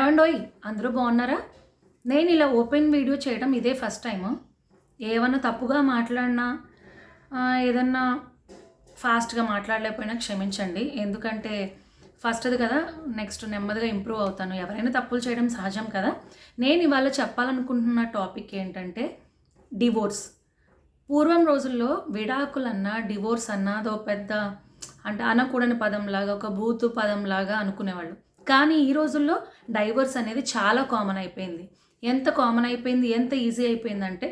ఏవండోయ్ అందరూ బాగున్నారా? నేను ఇలా ఓపెన్ వీడియో చేయడం ఇదే ఫస్ట్ టైము. ఏమన్నా తప్పుగా మాట్లాడినా ఏదన్నా ఫాస్ట్‌గా మాట్లాడలేకపోయినా క్షమించండి. ఎందుకంటే ఫస్ట్‌ది కదా! నెక్స్ట్ నెమ్మదిగా ఇంప్రూవ్ అవుతాను. ఎవరైనా తప్పులు చేయడం సహజం కదా! నేను ఇవాళ చెప్పాలనుకుంటున్న టాపిక్ ఏంటంటే డివోర్స్. పూర్వం రోజుల్లో విడాకులన్నా, డివోర్స్ అన్నా అదో పెద్ద అంటే అనకూడని పదంలాగా, ఒక బూతు పదంలాగా అనుకునేవాళ్ళు. కానీ ఈ రోజుల్లో డైవర్స్ అనేది చాలా కామన్ అయిపోయింది. ఎంత కామన్ అయిపోయింది, ఎంత ఈజీ అయిపోయిందంటే,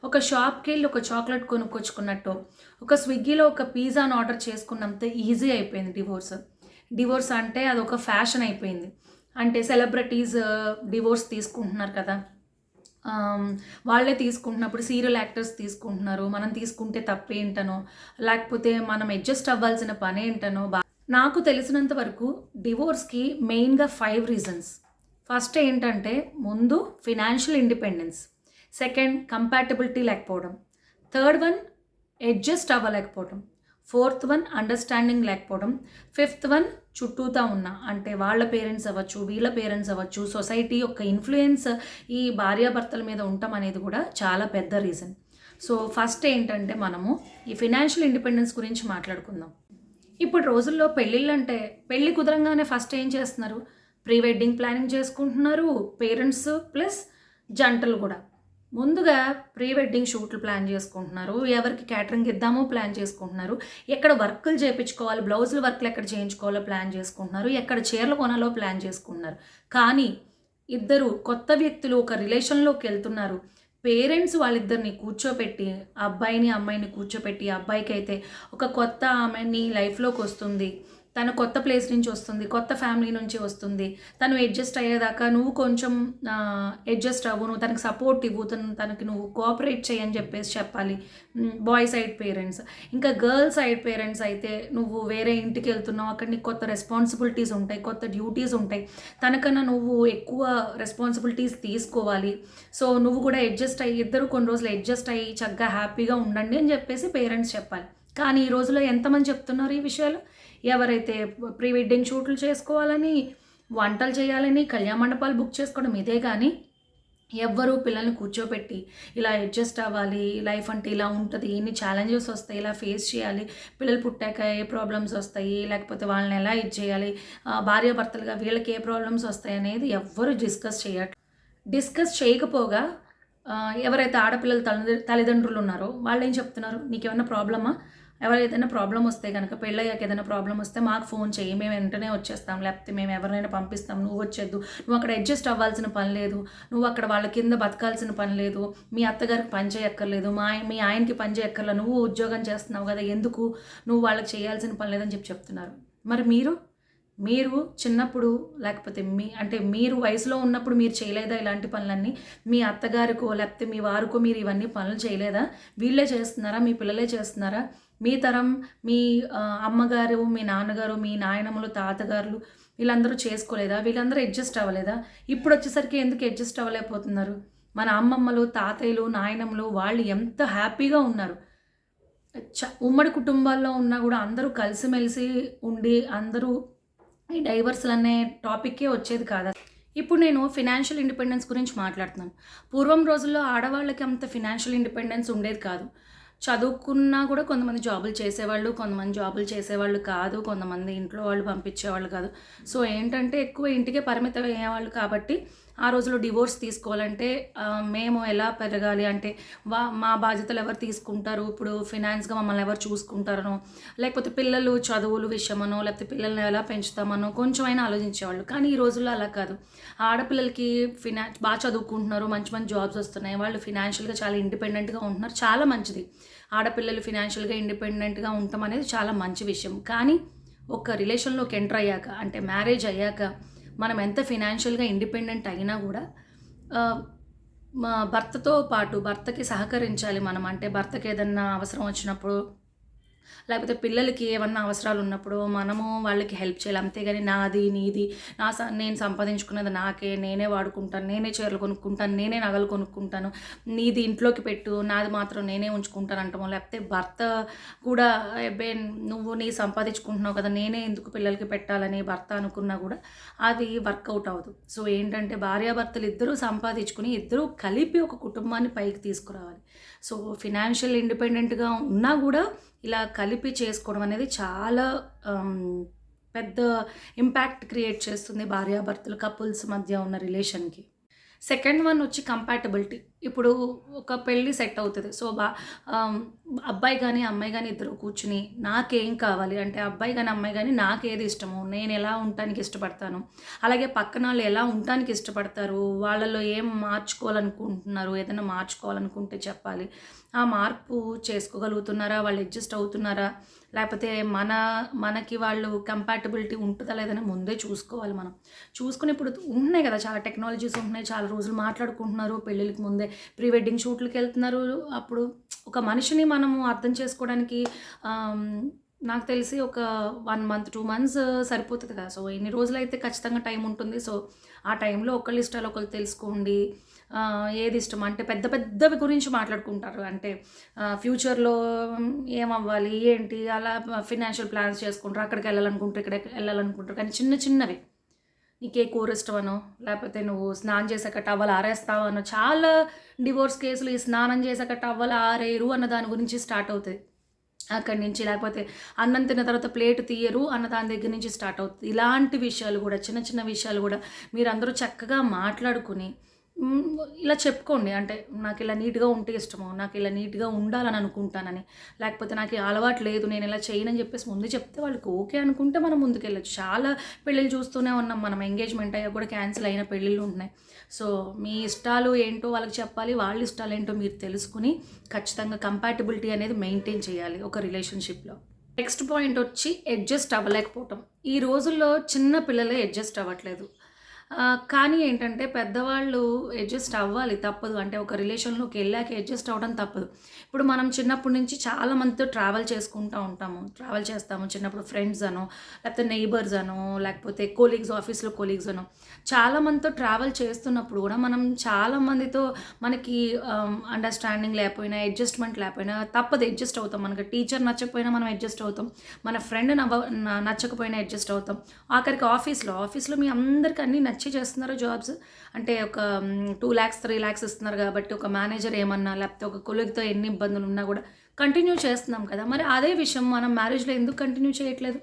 ఒక షాప్‌కెళ్ళి ఒక చాక్లెట్ కొనుక్కొచ్చుకున్నట్టో, ఒక స్విగ్గీలో ఒక పిజ్జాని ఆర్డర్ చేసుకున్నంత ఈజీ అయిపోయింది డివోర్స్. డివోర్స్ అంటే అదొక ఫ్యాషన్ అయిపోయింది. అంటే సెలబ్రిటీస్ డివోర్స్ తీసుకుంటున్నారు కదా! వాళ్ళే తీసుకుంటున్నప్పుడు సీరియల్ యాక్టర్స్ తీసుకుంటున్నారు. మనం తీసుకుంటే తప్పేంటనో, లేకపోతే మనం అడ్జస్ట్ అవ్వాల్సిన పనేంటనో నాకు తెలిసినంత వరకు డివోర్స్‌కి మెయిన్‌గా 5 రీజన్స్. ఫస్ట్ ఏంటంటే ముందు ఫినాన్షియల్ ఇండిపెండెన్స్. సెకండ్ కంపాటబిలిటీ లేకపోవడం. థర్డ్ వన్ అడ్జస్ట్ అవ్వలేకపోవడం. ఫోర్త్ వన్ అండర్‌స్టాండింగ్ లేకపోవడం. ఫిఫ్త్ వన్ చుట్టూతా ఉన్న అంటే వాళ్ళ పేరెంట్స్ అవ్వచ్చు, వీళ్ళ పేరెంట్స్ అవ్వచ్చు, సొసైటీ యొక్క ఇన్‌ఫ్లూయెన్స్ ఈ భార్యాభర్తల మీద ఉండటం అనేది కూడా చాలా పెద్ద రీజన్. సో ఫస్ట్ ఏంటంటే మనము ఈ ఫినాన్షియల్ ఇండిపెండెన్స్ గురించి మాట్లాడుకుందాం. ఇప్పుడు రోజుల్లో పెళ్ళిళ్ళంటే పెళ్లి కుదరంగానే ఫస్ట్ ఏం చేస్తున్నారు? ప్రీ వెడ్డింగ్ ప్లానింగ్ చేసుకుంటున్నారు. పేరెంట్స్ ప్లస్ జంటలు కూడా. ముందుగా ప్రీ వెడ్డింగ్ షూట్లు ప్లాన్ చేసుకుంటున్నారు. ఎవరికి క్యాటరింగ్ ఇద్దామో ప్లాన్ చేసుకుంటున్నారు. ఎక్కడ వర్కులు చేయించుకోవాలి, బ్లౌజుల వర్క్లు ఎక్కడ చేయించుకోవాలో ప్లాన్ చేసుకుంటున్నారు. ఎక్కడ చీరలు కొనాలో ప్లాన్ చేసుకుంటున్నారు. కానీ ఇద్దరు కొత్త వ్యక్తులు ఒక రిలేషన్లోకి వెళ్తున్నారు. పేరెంట్స్ వాళ్ళిద్దరిని కూర్చోపెట్టి అబ్బాయిని అమ్మాయిని కూర్చోపెట్టి అబ్బాయికి అయితే ఒక కొత్త ఆమెని లైఫ్లోకి వస్తుంది, తను కొత్త ప్లేస్ నుంచి వస్తుంది, కొత్త ఫ్యామిలీ నుంచి వస్తుంది, తను అడ్జస్ట్ అయ్యేదాకా నువ్వు కొంచెం అడ్జస్ట్ అవ్వు, నువ్వు తనకి సపోర్ట్ ఇవ్వు, తనకి నువ్వు కోఆపరేట్ చేయని చెప్పేసి చెప్పాలి బాయ్ సైడ్ పేరెంట్స్. ఇంకా గర్ల్ సైడ్ పేరెంట్స్ అయితే నువ్వు వేరే ఇంటికి వెళ్తున్నావు, అక్కడ నీకు కొత్త రెస్పాన్సిబిలిటీస్ ఉంటాయి, కొత్త డ్యూటీస్ ఉంటాయి, తనకన్నా నువ్వు ఎక్కువ రెస్పాన్సిబిలిటీస్ తీసుకోవాలి. సో నువ్వు కూడా అడ్జస్ట్ అయ్యి ఇద్దరు కొన్ని రోజులు అడ్జస్ట్ అయ్యి చక్కగా హ్యాపీగా ఉండండి అని చెప్పేసి పేరెంట్స్ చెప్పాలి. కానీ ఈ రోజుల్లో ఎంతమంది చెప్తున్నారు ఈ విషయాలు? ఎవరైతే ప్రీ వెడ్డింగ్ షూట్లు చేసుకోవాలని, వంటలు చేయాలని, కళ్యాణ మండపాలు బుక్ చేసుకోవడం ఇదే కానీ ఎవ్వరూ పిల్లల్ని కూర్చోపెట్టి ఇలా అడ్జస్ట్ అవ్వాలి, లైఫ్ అంటే ఇలా ఉంటుంది, ఇన్ని ఛాలెంజెస్ వస్తాయి, ఇలా ఫేస్ చేయాలి, పిల్లలు పుట్టాక ఏ ప్రాబ్లమ్స్ వస్తాయి, లేకపోతే వాళ్ళని ఎలా ఇది చేయాలి, భార్యాభర్తలుగా వీళ్ళకి ఏ ప్రాబ్లమ్స్ వస్తాయి అనేది ఎవ్వరూ డిస్కస్ చేయకపోగా ఎవరైతే ఆడపిల్లల తల్లిదండ్రులు ఉన్నారో వాళ్ళు ఏం చెప్తున్నారు? నీకేమైనా ప్రాబ్లమా? ఎవరైనా ప్రాబ్లం వస్తే కనుక పెళ్ళయ్యాక ఏదైనా ప్రాబ్లం వస్తే మాకు ఫోన్ చేయి, మేము వెంటనే వచ్చేస్తాం, లేకపోతే మేము ఎవరినైనా పంపిస్తాం, నువ్వు వచ్చేద్దు, నువ్వు అక్కడ అడ్జస్ట్ అవ్వాల్సిన పని లేదు, నువ్వు అక్కడ వాళ్ళ కింద బతకాల్సిన పని లేదు, మీ అత్తగారికి పని చేయక్కర్లేదు, మీ ఆయనకి పని చేయక్కర్లేదు, నువ్వు ఉద్యోగం చేస్తున్నావు కదా, ఎందుకు నువ్వు వాళ్ళకి చేయాల్సిన పని లేదని చెప్తున్నారు. మరి మీరు చిన్నప్పుడు లేకపోతే మీరు వయసులో ఉన్నప్పుడు మీరు చేయలేదా ఇలాంటి పనులన్నీ? మీ అత్తగారికో లేకపోతే మీ వారికో మీరు ఇవన్నీ పనులు చేయలేదా? వీళ్ళే చేస్తున్నారా? మీ పిల్లలే చేస్తున్నారా? మీ తరం మీ అమ్మగారు, మీ నాన్నగారు, మీ నాయనమ్మలు, తాతగారులు వీళ్ళందరూ చేసుకోలేదా? వీళ్ళందరూ అడ్జస్ట్ అవ్వలేదా? ఇప్పుడు వచ్చేసరికి ఎందుకు అడ్జస్ట్ అవ్వలేకపోతున్నారు? మన అమ్మమ్మలు, తాతయ్యలు, నాయనమ్మలు వాళ్ళు ఎంత హ్యాపీగా ఉన్నారు. ఉమ్మడి కుటుంబాల్లో ఉన్నా కూడా అందరూ కలిసిమెలిసి ఉండి అందరూ ఈ డైవర్స్లు అనే టాపిక్కే వచ్చేది కాదు. ఇప్పుడు నేను ఫినాన్షియల్ ఇండిపెండెన్స్ గురించి మాట్లాడుతున్నాను. పూర్వం రోజుల్లో ఆడవాళ్ళకి అంత ఫినాన్షియల్ ఇండిపెండెన్స్ ఉండేది కాదు. చదువుకున్నా కూడా కొంతమంది జాబులు చేసేవాళ్ళు, కొంతమంది జాబులు చేసేవాళ్ళు కాదు, కొంతమంది ఇంట్లో వాళ్ళు పంపించేవాళ్ళు కాదు. సో ఏంటంటే ఎక్కువ ఇంటికే పరిమితం అయ్యేవాళ్ళు కాబట్టి ఆ రోజుల్లో డివోర్స్ తీసుకోవాలంటే మేము ఎలా పెరగాలి అంటే మా బాధ్యతలు ఎవరు తీసుకుంటారు, ఇప్పుడు ఫినాన్స్గా మమ్మల్ని ఎవరు చూసుకుంటారనో, లేకపోతే పిల్లలు చదువులు విషయమనో, లేకపోతే పిల్లల్ని ఎలా పెంచుతామనో కొంచెం అయినా ఆలోచించేవాళ్ళు. కానీ ఈ రోజుల్లో అలా కాదు. ఆడపిల్లలకి బాగా చదువుకుంటున్నారు, మంచి మంచి జాబ్స్ వస్తున్నాయి, వాళ్ళు ఫినాన్షియల్గా చాలా ఇండిపెండెంట్గా ఉంటున్నారు, చాలా మంచిది. ఆడపిల్లలు ఫినాన్షియల్గా ఇండిపెండెంట్గా ఉండటం అనేది చాలా మంచి విషయం. కానీ ఒక రిలేషన్లోకి ఎంటర్ అయ్యాక అంటే మ్యారేజ్ అయ్యాక మనం ఎంత ఫినాన్షియల్గా ఇండిపెండెంట్ అయినా కూడా మా భర్తతో పాటు భర్తకి సహకరించాలి మనం. అంటే భర్తకి ఏదన్నా అవసరం వచ్చినప్పుడు లేకపోతే పిల్లలకి ఏమన్నా అవసరాలు ఉన్నప్పుడు మనము వాళ్ళకి హెల్ప్ చేయాలి. అంతేగాని నాది, నీది, నేను సంపాదించుకున్నది నాకే, నేనే వాడుకుంటాను, నేనే చీరలు కొనుక్కుంటాను, నేనే నగలు కొనుక్కుంటాను, నీది ఇంట్లోకి పెట్టు, నాది మాత్రం నేనే ఉంచుకుంటాను అంటాము. లేకపోతే భర్త కూడా అబ్బే నువ్వు సంపాదించుకుంటున్నావు కదా, నేనే ఎందుకు పిల్లలకి పెట్టాలని భర్త అనుకున్నా కూడా అది వర్కౌట్ అవ్వదు. సో ఏంటంటే భార్యాభర్తలు ఇద్దరూ సంపాదించుకుని ఇద్దరూ కలిపి ఒక కుటుంబాన్ని పైకి తీసుకురావాలి. సో ఫినాన్షియల్ ఇండిపెండెంట్గా ఉన్నా కూడా ఇలా కలిపి చేసుకోవడం అనేది చాలా పెద్ద ఇంపాక్ట్ క్రియేట్ చేస్తుంది భార్యాభర్తలు కపుల్స్ మధ్య ఉన్న రిలేషన్కి. సెకండ్ వన్ వచ్చి కంపాటబిలిటీ. ఇప్పుడు ఒక పెళ్ళి సెట్ అవుతుంది. సో అబ్బాయి కానీ అమ్మాయి కానీ ఇద్దరు కూర్చుని నాకేం కావాలి అంటే అబ్బాయి కానీ అమ్మాయి కానీ నాకేది ఇష్టమో, నేను ఎలా ఉండటానికి ఇష్టపడతాను, అలాగే పక్కన వాళ్ళు ఎలా ఉండటానికి ఇష్టపడతారు, వాళ్ళలో ఏం మార్చుకోవాలనుకుంటున్నారు, ఏదైనా మార్చుకోవాలనుకుంటే చెప్పాలి. ఆ మార్పు చేసుకోగలుగుతున్నారా, వాళ్ళు అడ్జస్ట్ అవుతున్నారా, లేకపోతే మనకి వాళ్ళు కంపాటబిలిటీ ఉంటుందా లేదని ముందే చూసుకోవాలి. మనం చూసుకుని ఇప్పుడు ఉంటున్నాయి కదా చాలా టెక్నాలజీస్ ఉంటున్నాయి, చాలా రోజులు మాట్లాడుకుంటున్నారు, పెళ్ళిళ్ళకి ముందే ప్రీ వెడ్డింగ్ షూట్లకి వెళ్తున్నారు. అప్పుడు ఒక మనిషిని మనము అర్థం చేసుకోవడానికి నాకు తెలిసి ఒక 1 month 2 months సరిపోతుంది కదా. సో ఎన్ని రోజులైతే ఖచ్చితంగా టైం ఉంటుంది. సో ఆ టైంలో ఒకళ్ళ ఇష్టాలు ఒకళ్ళు తెలుసుకోండి. ఏది ఇష్టం అంటే పెద్ద పెద్దవి గురించి మాట్లాడుకుంటారు. అంటే ఫ్యూచర్లో ఏమవ్వాలి ఏంటి అలా ఫినాన్షియల్ ప్లాన్స్ చేసుకుంటారు, అక్కడికి వెళ్ళాలనుకుంటారు, ఇక్కడికి వెళ్ళాలనుకుంటారు. కానీ చిన్న చిన్నవి, నీకే కూర ఇష్టమనో, లేకపోతే నువ్వు స్నానం చేసాక టవల్ ఆరేస్తావనో, చాలా డివోర్స్ కేసులు ఈ స్నానం చేసాక టవల్ ఆరేరు అన్న దాని గురించి స్టార్ట్ అవుతాయి అక్కడి నుంచి. లేకపోతే అన్నం తిన్న తర్వాత ప్లేట్ తీయరు అన్న దాని దగ్గర నుంచి స్టార్ట్ అవుతుంది. ఇలాంటి విషయాలు కూడా, చిన్న చిన్న విషయాలు కూడా మీరందరూ చక్కగా మాట్లాడుకుని ఇలా చెప్పుకోండి. అంటే నాకు ఇలా నీట్గా ఉంటే ఇష్టమో, నాకు ఇలా నీట్గా ఉండాలని అనుకుంటానని, లేకపోతే నాకు అలవాటు లేదు నేను ఇలా చేయనని చెప్పేసి ముందు చెప్తే వాళ్ళకి ఓకే అనుకుంటే మనం ముందుకెళ్ళచ్చు. చాలా పెళ్ళిళ్ళు చూస్తూనే ఉన్నాం మనం, ఎంగేజ్మెంట్ అయ్యా కూడా క్యాన్సిల్ అయిన పెళ్ళిళ్ళు ఉన్నాయి. సో మీ ఇష్టాలు ఏంటో వాళ్ళకి చెప్పాలి, వాళ్ళ ఇష్టాలు ఏంటో మీరు తెలుసుకుని ఖచ్చితంగా కంపాటబిలిటీ అనేది మెయింటైన్ చేయాలి ఒక రిలేషన్షిప్లో. నెక్స్ట్ పాయింట్ వచ్చి అడ్జస్ట్ అవ్వలేకపోవటం. ఈ రోజుల్లో చిన్న పిల్లలే అడ్జస్ట్ అవ్వట్లేదు. కానీ ఏంటంటే పెద్దవాళ్ళు అడ్జస్ట్ అవ్వాలి, తప్పదు. అంటే ఒక రిలేషన్లోకి వెళ్ళాక అడ్జస్ట్ అవ్వడం తప్పదు. ఇప్పుడు మనం చిన్నప్పటి నుంచి చాలా మందితో ట్రావెల్ చేసుకుంటూ ఉంటాము, ట్రావెల్ చేస్తాము. చిన్నప్పుడు ఫ్రెండ్స్ అనో, లేకపోతే నైబర్స్ అనో, లేకపోతే కొలీగ్స్, ఆఫీస్లో కొలీగ్స్ అనో, చాలా మందితో ట్రావెల్ చేస్తున్నప్పుడు కూడా మనం చాలా మందితో మనకి అండర్స్టాండింగ్ లేకపోయినా, అడ్జస్ట్మెంట్ లేకపోయినా తప్పదు, అడ్జస్ట్ అవుతాం. మనకి టీచర్ నచ్చకపోయినా మనం అడ్జస్ట్ అవుతాం, మన ఫ్రెండ్ నచ్చకపోయినా అడ్జస్ట్ అవుతాం. ఆఖరికి ఆఫీస్లో మీ అందరికీ అన్నీ నచ్చి చేస్తున్నారు జాబ్స్. అంటే ఒక 2 lakhs 3 lakhs ఇస్తున్నారు కాబట్టి ఒక మేనేజర్ ఏమన్నా, లేకపోతే ఒక కొలీగ్తో ఎన్ని ఇబ్బందులు ఉన్నా కూడా కంటిన్యూ చేస్తున్నాం కదా. మరి అదే విషయం మనం మ్యారేజ్లో ఎందుకు కంటిన్యూ చేయట్లేదు?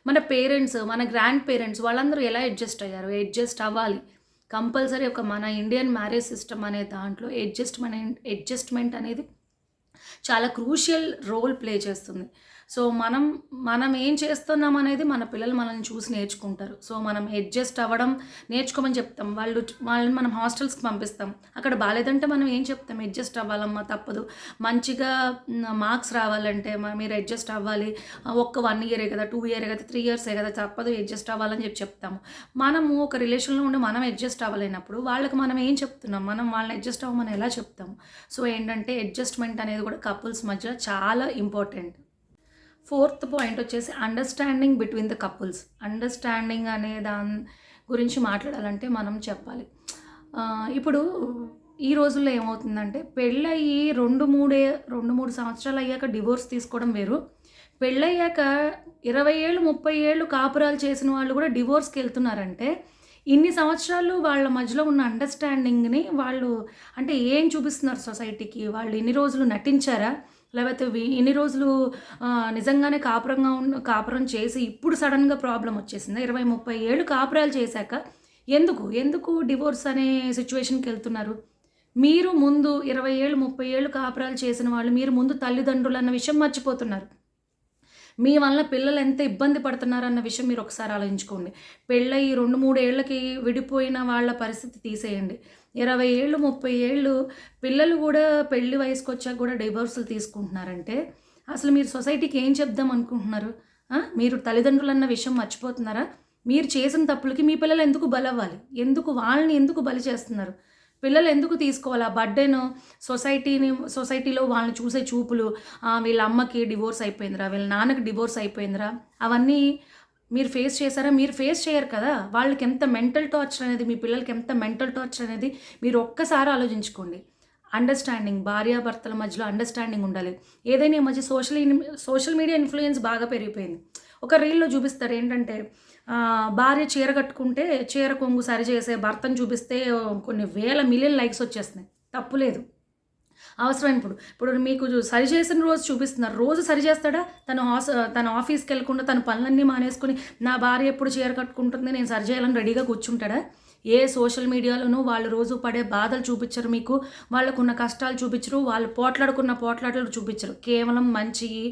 మన పేరెంట్స్, మన గ్రాండ్ పేరెంట్స్ వాళ్ళందరూ ఎలా అడ్జస్ట్ అయ్యారు? అడ్జస్ట్ అవ్వాలి కంపల్సరీ. ఒక మన ఇండియన్ మ్యారేజ్ సిస్టమ్ అనే దాంట్లో అడ్జస్ట్మెంట్ అనేది చాలా క్రూషియల్ రోల్ ప్లే చేస్తుంది. సో మనం ఏం చేస్తున్నాం అనేది మన పిల్లలు మనల్ని చూసి నేర్చుకుంటారు. సో మనం అడ్జస్ట్ అవ్వడం నేర్చుకోమని చెప్తాం. వాళ్ళని మనం హాస్టల్స్కి పంపిస్తాం, అక్కడ బాగాలేదంటే మనం ఏం చెప్తాం? అడ్జస్ట్ అవ్వాలమ్మా, తప్పదు. మంచిగా మార్క్స్ రావాలంటే మీరు అడ్జస్ట్ అవ్వాలి. ఒక్క 1 year కదా, 2 years కదా, 3 years కదా, తప్పదు అడ్జస్ట్ అవ్వాలని చెప్తాము. మనము ఒక రిలేషన్లో ఉండి మనం అడ్జస్ట్ అవ్వలేనప్పుడు వాళ్ళకి మనం ఏం చెప్తున్నాం? మనం వాళ్ళని అడ్జస్ట్ అవ్వమని ఎలా చెప్తాము? సో ఏంటంటే అడ్జస్ట్మెంట్ అనేది కూడా కపుల్స్ మధ్య చాలా ఇంపార్టెంట్. 4th పాయింట్ వచ్చేసి understanding between the couples. Understanding అనే దాని గురించి మాట్లాడాలంటే మనం చెప్పాలి. ఇప్పుడు ఈ రోజుల్లో ఏమవుతుందంటే పెళ్ళయ్యి 2-3 సంవత్సరాలు అయ్యాక డివోర్స్ తీసుకోవడం వేరు, పెళ్ళయ్యాక 20 ఏళ్ళు 30 ఏళ్ళు కాపురాలు చేసిన వాళ్ళు కూడా డివోర్స్కి వెళ్తున్నారంటే ఇన్ని సంవత్సరాలు వాళ్ళ మధ్యలో ఉన్న అండర్స్టాండింగ్ని వాళ్ళు అంటే ఏం చూపిస్తున్నారు సొసైటీకి? వాళ్ళు ఇన్ని రోజులు నటించారా, లేకపోతే ఇన్ని రోజులు నిజంగానే కాపురం చేసి ఇప్పుడు సడన్గా ప్రాబ్లం వచ్చేసిందా? 20-30 ఏళ్ళు కాపురాలు చేశాక ఎందుకు డివోర్స్ అనే సిచ్యువేషన్కి వెళ్తున్నారు? మీరు ముందు 20 ఏళ్ళు 30 ఏళ్ళు కాపురాలు చేసిన వాళ్ళు మీరు ముందు తల్లిదండ్రులు అన్న విషయం మర్చిపోతున్నారు. మీ వల్ల పిల్లలు ఎంత ఇబ్బంది పడుతున్నారన్న విషయం మీరు ఒకసారి ఆలోచించుకోండి. పెళ్ళయి 2-3 ఏళ్ళకి విడిపోయిన వాళ్ళ పరిస్థితి తీసేయండి. 20 ఏళ్ళు 30 ఏళ్ళు పిల్లలు కూడా పెళ్లి వయసుకు వచ్చాక కూడా డివోర్సులు తీసుకుంటున్నారంటే అసలు మీరు సొసైటీకి ఏం చెప్దాం అనుకుంటున్నారు? మీరు తల్లిదండ్రులు అన్న విషయం మర్చిపోతున్నారా? మీరు చేసిన తప్పులకి మీ పిల్లలు ఎందుకు బలవ్వాలి? వాళ్ళని ఎందుకు బలి చేస్తున్నారు? పిల్లలు ఎందుకు తీసుకోవాలి ఆ బర్డెను? సొసైటీలో వాళ్ళని చూసే చూపులు, వీళ్ళ అమ్మకి డివోర్స్ అయిపోయిందిరా, వీళ్ళ నాన్నకి డివోర్స్ అయిపోయిందిరా, అవన్నీ మీరు ఫేస్ చేశారా? మీరు ఫేస్ చేయరు కదా! వాళ్ళకి ఎంత మెంటల్ టార్చర్ అనేది, మీ పిల్లలకి ఎంత మెంటల్ టార్చర్ అనేది మీరు ఒక్కసారి ఆలోచించుకోండి. అండర్‌స్టాండింగ్, భార్యాభర్తల మధ్యలో అండర్‌స్టాండింగ్ ఉండాలి. ఏదైనా ఈ మధ్య సోషల్ మీడియా ఇన్‌ఫ్లూయెన్స్ బాగా పెరిగిపోయింది. ఒక రీల్‌లో చూపిస్తారు ఏంటంటే, భార్య చీర కట్టుకుంటే చీర కొంగు సరిచేసే భర్తను చూపిస్తే కొన్ని వేల మిలియన్ లైక్స్ వచ్చేస్తున్నాయి. తప్పు లేదు. ఇప్పుడు మీకు సరి చేసిన రోజు చూపిస్తున్నారు. రోజు సరి చేస్తాడా? తన ఆఫీస్‌కెళ్ళకుండా తన పనులన్నీ మానేసుకొని, నా భార్య ఎప్పుడు చీర కట్టుకుంటుంది, నేను సరి చేయాలని రెడీగా కూర్చుంటాడా? ఏ సోషల్ మీడియాలోనూ వాళ్ళు రోజు పడే బాధలు చూపిచ్చరు మీకు. వాళ్ళకున్న కష్టాలు చూపిచ్చరు. వాళ్ళు పోట్లాడుకున్న పోట్లాటలు చూపిచ్చరు. కేవలం మంచియి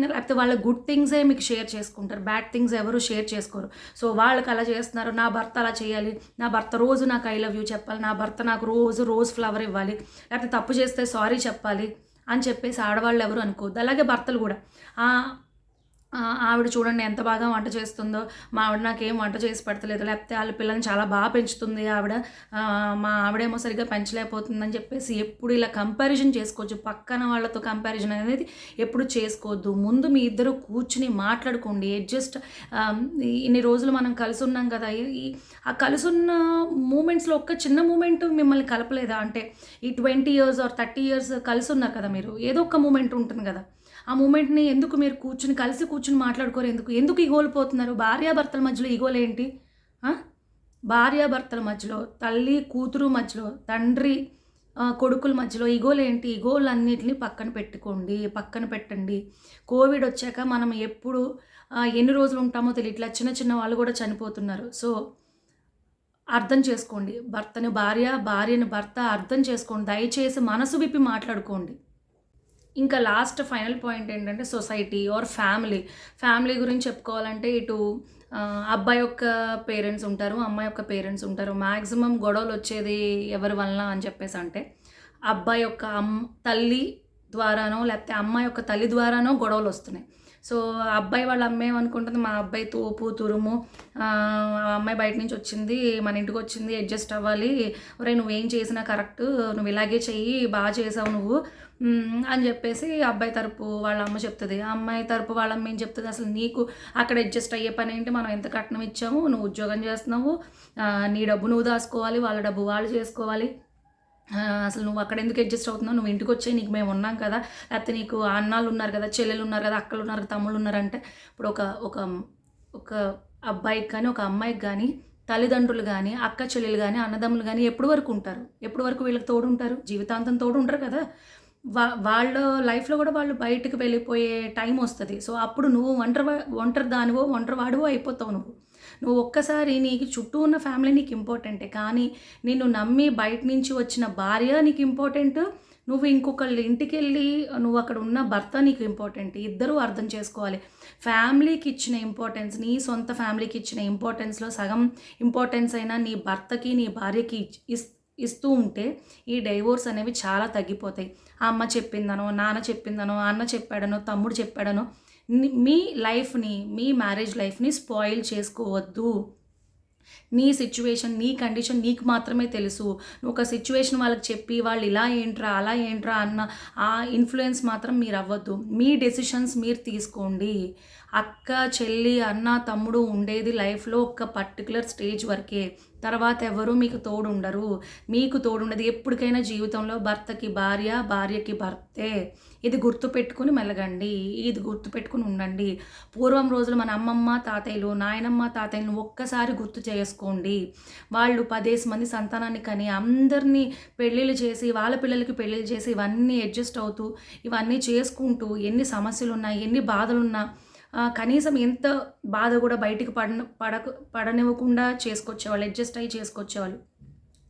లేకపోతే వాళ్ళ గుడ్ థింగ్సే మీకు షేర్ చేసుకుంటారు. బ్యాడ్ థింగ్స్ ఎవరు షేర్ చేసుకోరు. సో వాళ్ళకి అలా చేస్తున్నారు. నా భర్త అలా చేయాలి. నా భర్త రోజు నాకు ఐ లవ్ యూ చెప్పాలి. నా భర్త నాకు రోజు రోజ్ ఫ్లవర్ ఇవ్వాలి. లేకపోతే తప్పు చేస్తే సారీ చెప్పాలి అని చెప్పేసి ఆడవాళ్ళు ఎవరు అనుకోవద్దు. అలాగే భర్తలు కూడా ఆవిడ చూడండి ఎంత బాగా వంట చేస్తుందో, మా ఆవిడ నాకేం వంట చేసి పెడతలేదు, లేకపోతే వాళ్ళ పిల్లల్ని చాలా బాగా పెంచుతుంది ఆవిడ, మా ఆవిడేమో సరిగ్గా పెంచలేకపోతుందని చెప్పేసి ఎప్పుడు ఇలా కంపారిజన్ చేసుకోవచ్చు. పక్కన వాళ్ళతో కంపారిజన్ అనేది ఎప్పుడు చేసుకోవద్దు. ముందు మీ ఇద్దరు కూర్చుని మాట్లాడుకోండి. ఇన్ని రోజులు మనం కలిసి ఉన్నాం కదా, ఆ కలిసున్న మూమెంట్స్లో ఒక్క చిన్న మూమెంట్ మిమ్మల్ని కలపలేదా? అంటే ఈ 20 years ఆర్ 30 years కలిసి ఉన్నారు కదా మీరు, ఏదో ఒక మూమెంట్ ఉంటుంది కదా, ఆ మూమెంట్ని ఎందుకు మీరు కలిసి కూర్చుని మాట్లాడుకోరు? ఎందుకు ఈగోలు పోతున్నారు? భార్యాభర్తల మధ్యలో ఈగోలు ఏంటి? భార్యాభర్తల మధ్యలో, తల్లి కూతురు మధ్యలో, తండ్రి కొడుకుల మధ్యలో ఈగోలు ఏంటి? ఈగోలన్నిటిని పక్కన పెట్టండి. కోవిడ్ వచ్చాక మనం ఎప్పుడు ఎన్ని రోజులు ఉంటామో తెలియట్లా. చిన్న చిన్న వాళ్ళు కూడా చనిపోతున్నారు. సో అర్థం చేసుకోండి. భర్తని భార్య, భార్యని భర్త అర్థం చేసుకోండి. దయచేసి మనసు విప్పి మాట్లాడుకోండి. ఇంకా లాస్ట్ ఫైనల్ పాయింట్ ఏంటంటే సొసైటీ ఆర్ ఫ్యామిలీ గురించి చెప్పుకోవాలంటే ఇటు అబ్బాయి యొక్క పేరెంట్స్ ఉంటారు, అమ్మాయి యొక్క పేరెంట్స్ ఉంటారు. మ్యాక్సిమం గొడవలు వచ్చేది ఎవరి వలన అని చెప్పేసి అంటే అబ్బాయి యొక్క తల్లి ద్వారానో లేకపోతే అమ్మాయి యొక్క తల్లి ద్వారానో గొడవలు వస్తున్నాయి. సో అబ్బాయి వాళ్ళ అమ్మ ఏమనుకుంటుంది, మా అబ్బాయి తోపు తురుము, అమ్మాయి బయట నుంచి వచ్చింది, మన ఇంటికి వచ్చింది, అడ్జస్ట్ అవ్వాలి, ఒరే నువ్వేం చేసినా కరెక్ట్, నువ్వు ఇలాగే చెయ్యి, బాగా చేసావు నువ్వు అని చెప్పేసి అబ్బాయి తరపు వాళ్ళ అమ్మ చెప్తుంది. అమ్మాయి తరపు వాళ్ళ అమ్మ ఏం చెప్తుంది, అసలు నీకు అక్కడ అడ్జస్ట్ అయ్యే పని ఏంటి, మనం ఎంత కట్నం ఇచ్చాము, నువ్వు ఉద్యోగం చేస్తున్నావు, నీ డబ్బు నువ్వు దాచుకోవాలి, వాళ్ళ డబ్బు వాళ్ళు చేసుకోవాలి, అసలు నువ్వు అక్కడ ఎందుకు అడ్జస్ట్ అవుతున్నావు, నువ్వు ఇంటికి వచ్చి నీకు మేము ఉన్నాం కదా, లేకపోతే నీకు అన్నాళ్ళు ఉన్నారు కదా, చెల్లెలు ఉన్నారు కదా, అక్కలు ఉన్నారు, తమ్ముళ్ళు ఉన్నారంటే ఇప్పుడు ఒక అబ్బాయికి కానీ ఒక అమ్మాయికి కానీ తల్లిదండ్రులు కానీ అక్క చెల్లెలు కానీ అన్నదమ్ములు కానీ ఎప్పటి వరకు ఉంటారు? ఎప్పటి వరకు వీళ్ళకి తోడు ఉంటారు? జీవితాంతం తోడు ఉంటారు కదా. వాళ్ళ లైఫ్లో కూడా వాళ్ళు బయటకు వెళ్ళిపోయే టైం వస్తుంది. సో అప్పుడు నువ్వు ఒంటరి దానివో ఒంటరి వాడివో అయిపోతావు. నువ్వు ఒక్కసారి నీకు చుట్టూ ఉన్న ఫ్యామిలీ నీకు ఇంపార్టెంటే, కానీ నిన్ను నమ్మి బయట నుంచి వచ్చిన భార్య నీకు ఇంపార్టెంట్, నువ్వు ఇంకొకళ్ళ ఇంటికి వెళ్ళి నువ్వు అక్కడ ఉన్న భర్త నీకు ఇంపార్టెంట్. ఇద్దరూ అర్థం చేసుకోవాలి. ఫ్యామిలీకి ఇచ్చిన ఇంపార్టెన్స్, నీ సొంత ఫ్యామిలీకి ఇచ్చిన ఇంపార్టెన్స్లో సగం ఇంపార్టెన్స్ అయినా నీ భర్తకి నీ భార్యకి ఇస్తూ ఉంటే ఈ డైవోర్స్ అనేవి చాలా తగ్గిపోతాయి. ఆ అమ్మ చెప్పిందనో, నాన్న చెప్పిందనో, అన్న చెప్పాడనో, తమ్ముడు చెప్పాడనో మీ లైఫ్ని, మీ మ్యారేజ్ లైఫ్ని స్పాయిల్ చేసుకోవద్దు. నీ సిచ్యువేషన్, నీ కండిషన్ నీకు మాత్రమే తెలుసు. నువ్వు ఒక సిచ్యువేషన్ వాళ్ళకి చెప్పి వాళ్ళు ఇలా ఏంట్రా అలా ఏంట్రా అన్న ఆ ఇన్ఫ్లుయెన్స్ మాత్రం మీరు అవ్వద్దు. మీ డెసిషన్స్ మీరు తీసుకోండి. అక్క చెల్లి అన్న తమ్ముడు ఉండేది లైఫ్లో ఒక పర్టికులర్ స్టేజ్ వరకే. తర్వాత ఎవరు మీకు తోడు ఉండరు. మీకు తోడుండదు ఎప్పటికైనా జీవితంలో. భర్తకి భార్య, భార్యకి భర్తే. ఇది గుర్తుపెట్టుకుని మెలగండి, ఇది గుర్తుపెట్టుకుని ఉండండి. పూర్వం రోజులు మన అమ్మమ్మ తాతయ్యలు, నాయనమ్మ తాతయ్యలను ఒక్కసారి గుర్తు చేసుకోండి. వాళ్ళు 10 మంది సంతానాన్ని కని అందరినీ పెళ్ళిళ్ళు చేసి వాళ్ళ పిల్లలకి పెళ్ళిళ్ళు చేసి ఇవన్నీ అడ్జస్ట్ అవుతూ ఇవన్నీ చేసుకుంటూ ఎన్ని సమస్యలున్నా ఎన్ని బాధలున్నా కనీసం ఎంత బాధ కూడా బయటికి పడనివ్వకుండా చేసుకొచ్చేవాళ్ళు, అడ్జస్ట్ అయ్యి చేసుకొచ్చేవాళ్ళు.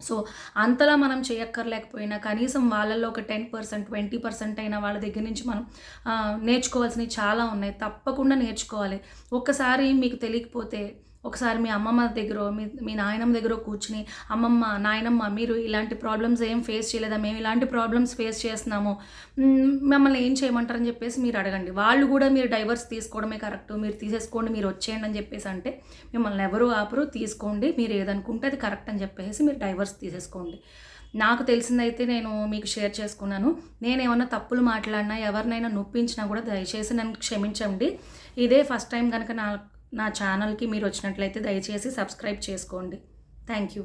సో అంతలా మనం చేయక్కర్లేకపోయినా కనీసం వాళ్ళల్లో ఒక 10%, 20% అయినా వాళ్ళ దగ్గర నుంచి మనం నేర్చుకోవాల్సినవి చాలా ఉన్నాయి. తప్పకుండా నేర్చుకోవాలి. ఒక్కసారి మీకు తెలియకపోతే ఒకసారి మీ అమ్మమ్మ దగ్గర, మీ నాయనమ్మ దగ్గర కూర్చుని, అమ్మమ్మ నాయనమ్మ మీరు ఇలాంటి ప్రాబ్లమ్స్ ఏం ఫేస్ చేయలేదా, మేము ఇలాంటి ప్రాబ్లమ్స్ ఫేస్ చేస్తున్నాము, మమ్మల్ని ఏం చేయమంటారని చెప్పేసి మీరు అడగండి. వాళ్ళు కూడా మీరు డైవర్స్ తీసుకోవడమే కరెక్ట్, మీరు తీసేసుకోండి, మీరు వచ్చేయండి అని చెప్పేసి అంటే మిమ్మల్ని ఎవరు ఆపరు. తీసుకోండి, మీరు ఏదనుకుంటే అది కరెక్ట్ అని చెప్పేసి మీరు డైవర్స్ తీసేసుకోండి. నాకు తెలిసిందైతే నేను మీకు షేర్ చేసుకున్నాను. నేనేమన్నా తప్పులు మాట్లాడినా, ఎవరినైనా నొప్పించినా కూడా దయచేసి నన్ను క్షమించండి. ఇదే ఫస్ట్ టైం కనుక నా ఛానల్‌కి మీరు వచ్చినట్లయితే దయచేసి సబ్స్క్రైబ్ చేసుకోండి. Thank you.